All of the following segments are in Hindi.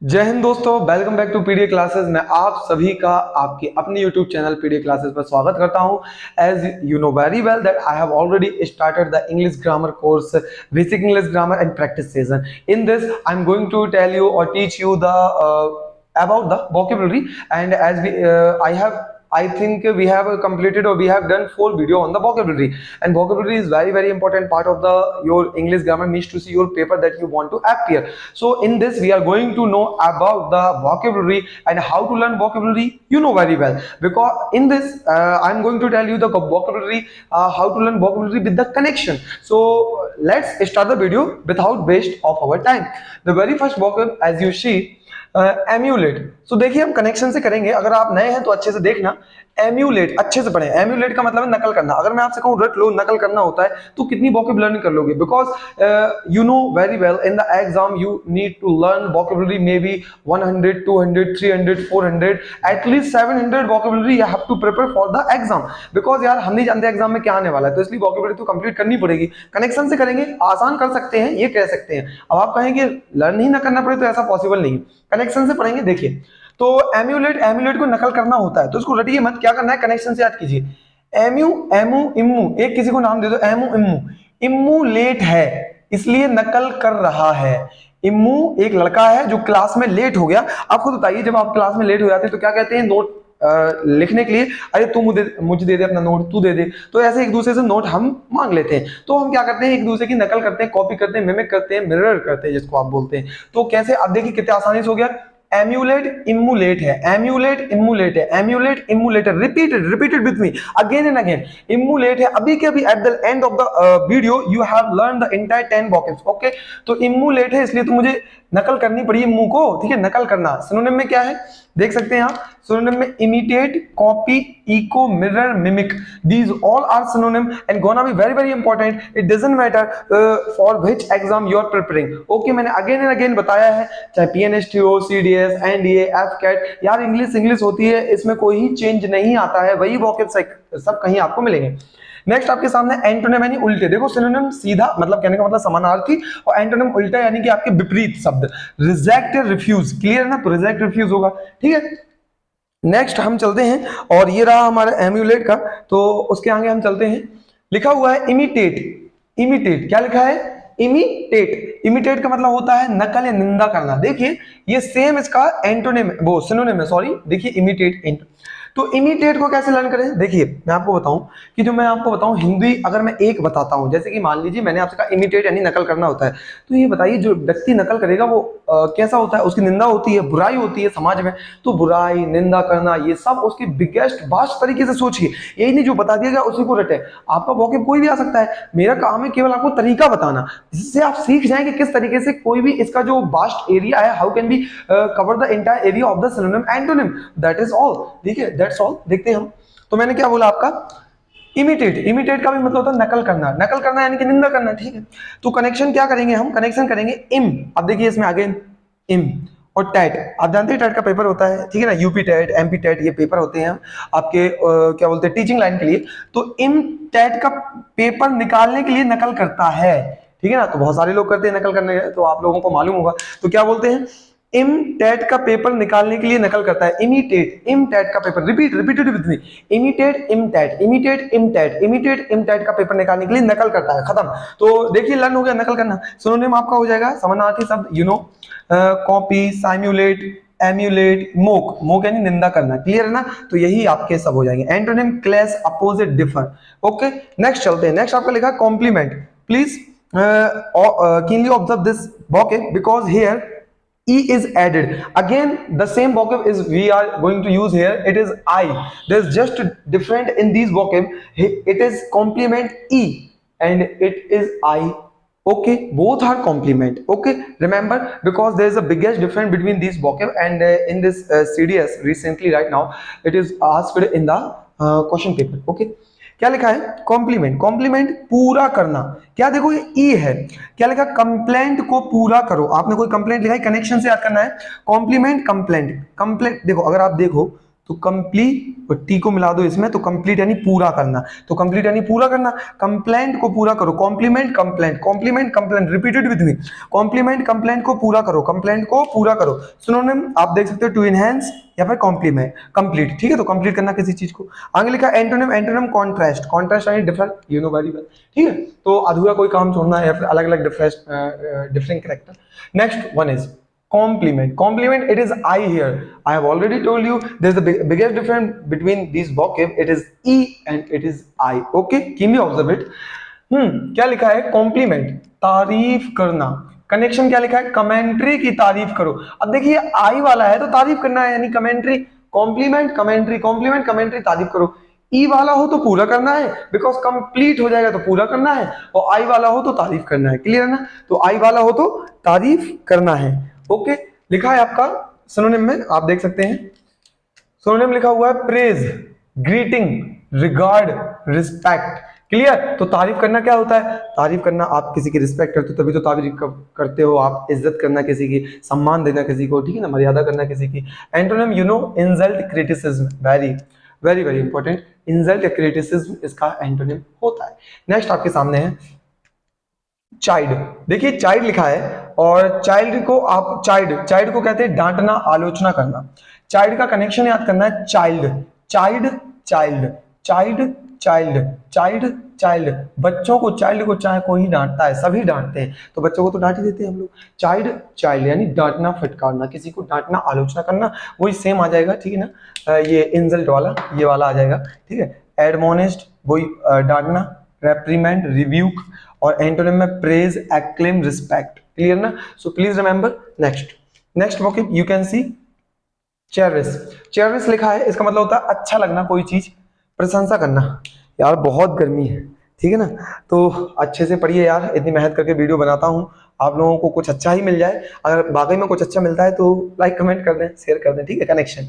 जय हिंद दोस्तों, welcome back to PDA classes. मैं आप सभी का आपके अपने यूट्यूब चैनल पीडीए क्लासेस पर स्वागत करता हूं। As you know very well that I have already started the English grammar course, basic English grammar and practice session. In this I am going to tell you और teach you the about the vocabulary, and as we I think we have completed or we have done 4 video on the vocabulary, and vocabulary is very important part of the your English grammar needs to see your paper that you want to appear. So in this we are going to know about the vocabulary and how to learn vocabulary, you know very well, because in this I'm going to tell you the vocabulary, how to learn vocabulary with the connection. So let's start the video without waste of our time. The very first vocab, as you see, emulate. So देखिए हम कनेक्शन से करेंगे। अगर आप नए हैं तो अच्छे से देखना। एम्यूलेट अच्छे से पढ़ें। एम्यूलेट का मतलब है नकल करना। अगर मैं आपसे कहूं रट लो, नकल करना होता है, तो कितनी वोकैब लर्न कर लोगे? Because you know very well in the exam you need to learn vocabulary may be 100, 200, 300, 400, at least 700 vocabulary you have to prepare for the exam. Because यार हम नहीं जानते एग्जाम में क्या आने वाला है, तो इसलिए वोकैबुलरी तो कंप्लीट करनी पड़ेगी। कनेक्शन से करेंगे, आसान कर सकते हैं, ये कह सकते हैं। अब आप कहेंगे लर्न ही ना करना पड़े, तो ऐसा पॉसिबल नहीं है। कनेक्शन से पढ़ेंगे। देखिए तो एम्यूलेट को नकल करना होता है, तो इसको रटिए मत। क्या करना है, कनेक्शन से याद कीजिए। एम्यू, एमू, इम्मू, एक किसी को नाम दे दो। एमू, इम्मू। इम्मू लेट है इसलिए नकल कर रहा है। इम्मू एक लड़का है जो क्लास में लेट हो गया। आप खुद बताइए, जब आप क्लास में लेट हो जाते हैं तो क्या कहते हैं? नोट लिखने के लिए, अरे तू मुझे दे दे अपना नोट, तू दे दे। तो ऐसे एक दूसरे से नोट हम मांग लेते हैं। तो हम क्या करते हैं, एक दूसरे की नकल करते हैं, कॉपी करते हैं, मिमिक करते हैं, मिरर करते हैं, जिसको आप बोलते हैं। तो कैसे? अब देखिए कितने आसानी से हो गया। एम्यूलेट इम्यूलेट है, एम्यूलेट इम्यूलेट है, एम्यूलेट इम्यूलेट है। Repeated with me again and again. Emulate है। अभी के अभी at the end of the video you have learn the entire 10 vocabs. Okay, तो इम्यूलेट है इसलिए तो मुझे नकल करनी पड़ी इम्मू को। ठीक है, नकल करना। सिनोनिम में क्या है देख सकते हैं आप। सिनोनिम में imitate, copy, echo, mirror, mimic, these all are synonym and gonna be very important. It doesn't matter for which exam you are preparing. Okay, मैंने अगेन एंड अगेन बताया है, चाहे पीएनएसटी हो, सीडीएस, एनडीए, एफकेट, यार इंग्लिश होती है, इसमें कोई ही चेंज नहीं आता है। वही वोकैब सब कहीं आपको मिलेंगे। नेक्स्ट आपके सामने एंटोनिम यानी उल्टे। देखो सिनोनिम सीधा मतलब कहने का मतलब समानार्थी, और एंटोनिम उल्टा यानी कि आपके विपरीत शब्द। रिजेक्ट, रिफ्यूज, क्लियर है ना? तो रिजेक्ट, रिफ्यूज होगा। ठीक है, नेक्स्ट हम चलते हैं, और ये रहा हमारा एम्यूलेट का। तो उसके आगे हम चलते हैं। लिखा हुआ है इमिटेट। इमिटेट क्या लिखा है? इमिटेट। इमिटेट का मतलब होता है नकल या निंदा करना। देखिए ये सेम इसका एंटोनिम, वो सिनोनिम है, सॉरी। देखिए इमिटेट, तो इमिटेट को कैसे लर्न करें? देखिए मैं आपको बताऊं कि जो मैं आपको बताऊं हिंदी, अगर मैं एक बताता हूं, जैसे कि मान लीजिए मैंने आपसे कहा इमिटेट यानी नकल करना होता है, तो ये बताइए जो व्यक्ति नकल करेगा वो कैसा होता है? उसकी निंदा होती है, बुराई होती है समाज में। तो बुराई, निंदा करना, ये सब उसकी बिगेस्ट वास्ट तरीके से सोचिए। यही नहीं जो बता दिया गया उसी को रटे। आपका वोकैब कोई भी आ सकता है, मेरा काम है केवल आपको तरीका बताना, जिससे आप सीख जाएं कि किस तरीके से कोई भी इसका जो वास्ट एरिया है, how can be cover the entire area of the synonym antonym. That is all. देखिए दैट्स ऑल। देखते हैं हम। तो मैंने क्या बोला आपका? इमिटेट। इमिटेट का भी मतलब होता है नकल करना। नकल करना यानी कि निंदा करना। ठीक है, तो कनेक्शन क्या करेंगे हम? कनेक्शन करेंगे इम। अब देखिए इसमें आगे इम और टैट। आप जानते हैं टैट का पेपर होता है, ठीक है ना? यूपी टैट, एमपी टैट, ये पेपर होते हैं आपके क्या बोलते हैं, टीचिंग लाइन के लिए। तो इम टैट का पेपर निकालने के लिए नकल करता है, ठीक है ना? तो बहुत सारे लोग करते हैं नकल करने, तो आप लोगों को मालूम होगा। तो क्या बोलते हैं? इम टैट का पेपर निकालने के लिए नकल करता है। इमिटेट इम टैट का paper. Repeated with me. Imitate इम टैट, इमिटेट इम टैट, इमिटेट इम टैट का पेपर निकालने के लिए नकल करता है। खत्म। तो देखिए लर्न हो गया नकल करना। सिनोनिम आपका हो जाएगा समानार्थी शब्द, you know, copy, simulate, emulate, mock. Mock यानी निंदा करना। क्लियर है ना? तो यही आपके सब हो जाएंगे। Antonym clash, opposite, differ. Okay, next चलते हैं। नेक्स्ट आपका लिखा compliment. Please keenly observe this vocab because here e is added. Again the same vocab is we are going to use here. It is I. There's just different in these vocab. It is complement e and it is I. Okay, both are complement. Okay, remember, because there is a biggest difference between these vocab, and in this CDS recently right now it is asked in the question paper. Okay, क्या लिखा है? कॉम्प्लीमेंट। कॉम्प्लीमेंट पूरा करना। क्या देखो ये ई है, क्या लिखा? कंप्लेंट को पूरा करो। आपने कोई कंप्लेंट लिखा है, कनेक्शन से याद करना है। Complement, complaint. कंप्लेंट देखो, अगर आप देखो तो कंप्लीट, और टी को मिला दो इसमें, तो कंप्लीट यानी पूरा करना, तो कंप्लीट यानी पूरा करना। कंप्लेंट को पूरा करो, compliment complaint, compliment complaint, repeated with me, compliment complaint को पूरा करो, कंप्लेंट को पूरा करो। सिनोनिम आप देख सकते हो, टू इनहेंस या फिर कॉम्प्लीमेंट, कंप्लीट, ठीक है, तो कंप्लीट करना किसी चीज को। आगे लिखा एंटोनिम, एंटोनिम कॉन्ट्रास्ट, कॉन्ट्रास्ट यानी different, you know very well, ठीक है, तो अधूरा कोई काम छोड़ना है या फिर अलग अलग different character. Next one is compliment. Compliment, it is I here. I have already told you there's the biggest difference between these vocab. It is E and it is I. Okay, keenly observe it. क्या लिखा है? कॉम्प्लीमेंट, तारीफ करना। कनेक्शन क्या लिखा है? कमेंट्री की तारीफ करो। अब देखिए आई वाला है तो तारीफ करना है यानी commentary, compliment commentary, compliment commentary, तारीफ करो। ई वाला हो तो पूरा करना है, बिकॉज कंप्लीट हो जाएगा तो पूरा करना है, और आई वाला हो तो तारीफ करना है। क्लियर है ना? तो आई वाला हो तो तारीफ करना है। ओके, लिखा है आपका सिनोनिम में, आप देख सकते हैं सिनोनिम लिखा हुआ है praise, greeting, regard, respect. Clear? तो तारीफ करना क्या होता है? तारीफ करना, आप किसी की रिस्पेक्ट करते हो तभी तो तारीफ करते हो आप, इज्जत करना किसी की, सम्मान देना किसी को, ठीक है ना, मर्यादा करना किसी की। Antonym you know, insult, criticism, very very very important, insult या क्रिटिसिज्म इसका एंटोनिम होता है। नेक्स्ट आपके सामने है चाइल्ड। देखिए चाइल्ड लिखा है, और चाइल्ड को आप चाइल्ड को कहते हैं डांटना, आलोचना करना। चाइल्ड का कनेक्शन याद करना है, child child child child child child child. बच्चों को, चाइल्ड को चाहे कोई डांटता है, सभी डांटते हैं, तो बच्चों को तो डांट ही देते हैं हम लोग। चाइल्ड चाइल्ड यानी डांटना, फटकारना, किसी को डांटना, आलोचना करना, वही सेम आ जाएगा, ठीक है ना, ये इंसल्ट वाला, ये वाला आ जाएगा, ठीक है। एडमोनिस्ड वही डांटना, रेप्रीमेंड, रिव्यूक, और एंटोनिम में प्रेज, एक्लेम, रिस्पेक्ट। क्लियर ना? So please remember. Next vocab you can see cherish. Cherish लिखा है, इसका मतलब होता है अच्छा लगना, कोई चीज, प्रशंसा करना। यार बहुत गर्मी है, ठीक है ना, तो अच्छे से पढ़िए यार, इतनी मेहनत करके वीडियो बनाता हूँ, आप लोगों को कुछ अच्छा ही मिल जाए। अगर वाकई में कुछ अच्छा मिलता है तो लाइक कमेंट कर दें, शेयर कर दें, ठीक है। कनेक्शन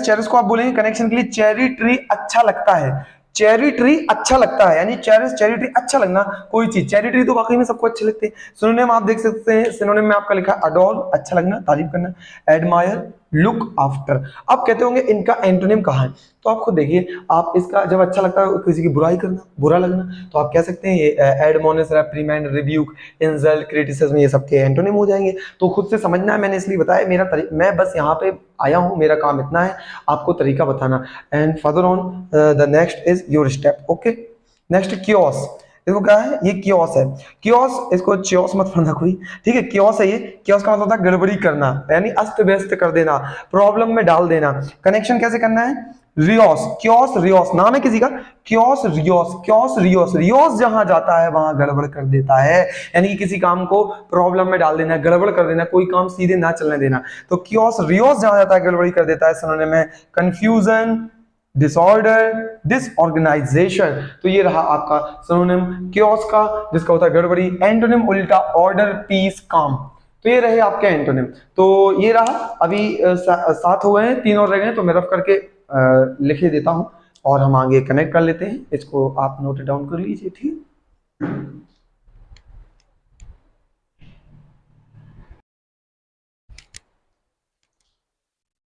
चेरिश को आप बोलेंगे कनेक्शन के लिए, चेरी ट्री अच्छा लगता है, चेरी ट्री अच्छा लगता है यानी चेरिश, चेरी ट्री अच्छा लगना, कोई चीज। चेरी ट्री तो वाकई में सबको अच्छे लगते हैं। सिनोनिम आप देख सकते हैं, सिनोनिम में आपका लिखा है अडोर, अच्छा लगना, तारीफ करना, एडमायर, लुक आफ्टर। आप कहते होंगे इनका एंटोनिम कहाँ है, तो आप खुद देखिए, आप इसका जब अच्छा लगता है किसी की बुराई करना, बुरा लगना, तो आप कह सकते हैं ये एडमोनिश, रेप्रीमेंड, रिब्यूक, इंसल्ट, क्रिटिसिज्म, ये सबके एंटोनिम हो जाएंगे। तो खुद से समझना है, मैंने इसलिए बताया, मैं बस यहाँ पे आया हूँ, मेरा काम इतना है, आपको तरीका बताना। And further on the next is your step. Okay, next chaos. देखो क्या है, ये क्योस है। क्योस, इसको च्योस मत पढ़ना कोई, ठीक है। क्योस है ये, क्योस का मतलब होता है गड़बड़ी करना, यानी अस्त व्यस्त कर देना, प्रॉब्लम में डाल देना। कनेक्शन कैसे करना है? रियोस, क्योस रियोस, नाम है किसी का, chaos Rios, chaos Rios, Rios जहां जाता है वहां गड़बड़ कर देता है, यानी कि किसी काम को प्रॉब्लम में डाल देना, गड़बड़ कर देना, कोई काम सीधे ना चलने देना। तो क्योस रियोस जहां जाता है गड़बड़ी कर देता है। सिनोनिम में कंफ्यूजन, डिसऑर्डर, डिसऑर्गेनाइजेशन। तो ये रहा आपका सिनोनिम क्योस का, जिसका होता है गड़बड़ी। एंटोनिम उल्टा, ऑर्डर, पीस, काम। तो ये रहे आपके एंटोनिम। तो ये रहा, अभी 7 हो गए हैं, 3 और रह गए, तो मैं रफ करके लिख ही देता हूं और हम आगे कनेक्ट कर लेते हैं। इसको आप नोट डाउन कर लीजिए, ठीक।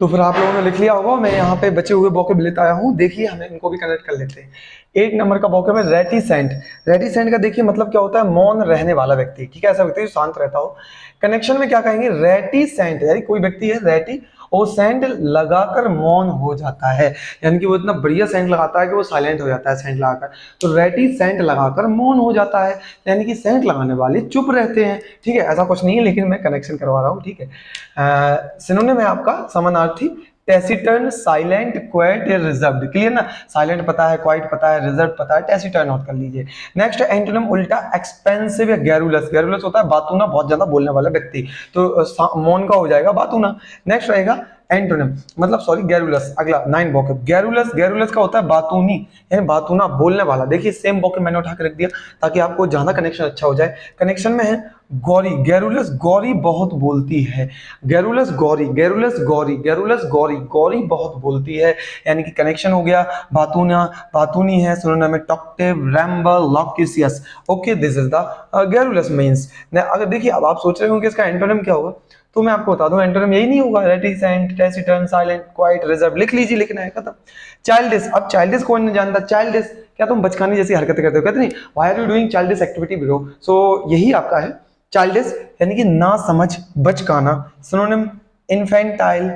तो फिर आप लोगों ने लिख लिया होगा, मैं यहाँ पे बचे हुए वोकैब लेता आया हूँ। देखिए हमें इनको भी कनेक्ट कर लेते हैं। 1 नंबर का वोकैब है रेटिसेंट। रेटिसेंट का देखिए मतलब क्या होता है, मौन रहने वाला व्यक्ति, ठीक है, ऐसा व्यक्ति जो शांत रहता हो। कनेक्शन में क्या कहेंगे, रेटिसेंट यानी कोई व्यक्ति है रेटी और सेंट लगाकर मौन हो जाता है, यानी कि वो इतना बढ़िया सेंट लगाता है कि वो साइलेंट हो जाता है सेंट लगाकर। तो रेटी सेंट लगाकर मौन हो जाता है, यानी कि सेंट लगाने वाले चुप रहते हैं, ठीक है। ऐसा कुछ नहीं है, लेकिन मैं कनेक्शन करवा रहा हूँ, ठीक है। सिनोनिम है आपका समानार्थी, टेसिटर्न, साइलेंट, क्वाइट या रिजर्व्ड। क्लियर ना? साइलेंट पता है, क्वाइट पता है, रिजर्व पता है, टेसिटर्न नोट कर लीजिए। नेक्स्ट एंटोनिम उल्टा, एक्सपेंसिव या गैरुलस। गैरुलस होता है बातूना, बहुत ज्यादा बोलने वाला व्यक्ति, तो मौन का हो जाएगा बातूना। नेक्स्ट रहेगा एंटोनिम, मतलब सॉरी गैरुलस। अगला 9 वोकैब, गैरुलस। गैरुलस का होता है बातूनी, यानी बातूना, बोलने वाला। देखिए सेम वोकैब मैंने उठा के रख दिया ताकि आपको ज्यादा कनेक्शन अच्छा हो जाए। कनेक्शन में है गौरी, गैरुलस गौरी बहुत बोलती है, garrulous Gauri, garrulous Gauri, garrulous Gauri, Gauri बहुत बोलती है, यानी कि कनेक्शन हो गया बातूना, बातूनी है। सिनोनिम में talkative, ramble, loquacious. Okay, this is the garrulous means. अगर देखिए अब आप सोच रहे हो कि इसका एंटोनिम क्या होगा, तो मैं आपको बता दूं एंटोनिम यही नहीं होगा, reticent, taciturn, silent, quite, reserve, लिख लीजिए, लिखना है, खत्म। चाइल्डिश, अब चाइल्डिश कौन नहीं जानता, चाइल्डिश क्या तुम बचकानी जैसी हरकतें करते हो, कहते नहीं why are you doing childish activity bro, so यही आपका है चाइल्डिश, यानी कि ना समझ, बचकाना। Synonym infantile,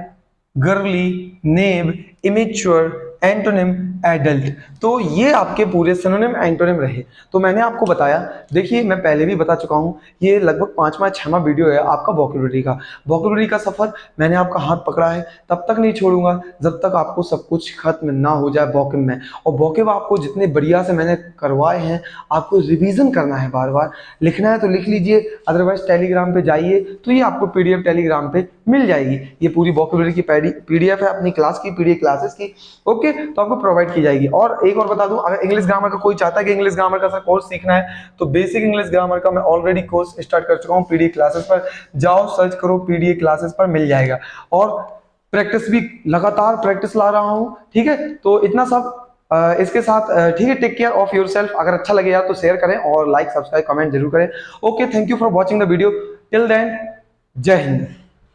girly, naive, immature, antonym adult. तो ये आपके पूरे सिनोनिम एंटोनिम रहे। तो मैंने आपको बताया, देखिए मैं पहले भी बता चुका हूं, ये लगभग 5वां 6वां वीडियो है आपका वोकैबुलरी का। वोकैबुलरी का सफर मैंने आपका हाथ पकड़ा है, तब तक नहीं छोड़ूंगा जब तक आपको सब कुछ खत्म ना हो जाए वोकैब में। और वोकैब आपको जितने बढ़िया से मैंने करवाए हैं, आपको रिवीजन करना है, बार बार लिखना है तो लिख लीजिए, अदरवाइज टेलीग्राम पे जाइए तो ये आपको पीडीएफ टेलीग्राम पे मिल जाएगी। ये पूरी वोकैबुलरी की पीडीएफ है अपनी क्लास की, पीडीएफ क्लासेस की, ओके, तो आपको प्रोवाइड की जाएगी। और एक और बता दूं, अगर इंग्लिश ग्रामर का कोई चाहता है कि इंग्लिश ग्रामर का कोर्स सीखना है, तो बेसिक इंग्लिश ग्रामर का मैं ऑलरेडी कोर्स स्टार्ट कर चुका हूं पीडीएफ क्लासेस पर, जाओ सर्च करो, पीडीएफ क्लासेस पर मिल जाएगा। और प्रैक्टिस भी लगातार प्रैक्टिस ला रहा हूं, ठीक है। तो इतना सब इसके साथ ठीक है, टेक केयर ऑफ योरसेल्फ। अगर अच्छा लगे यार तो शेयर करें और लाइक सब्सक्राइब कमेंट जरूर करें। Okay, thank you for watching the video, till then Jai Hind.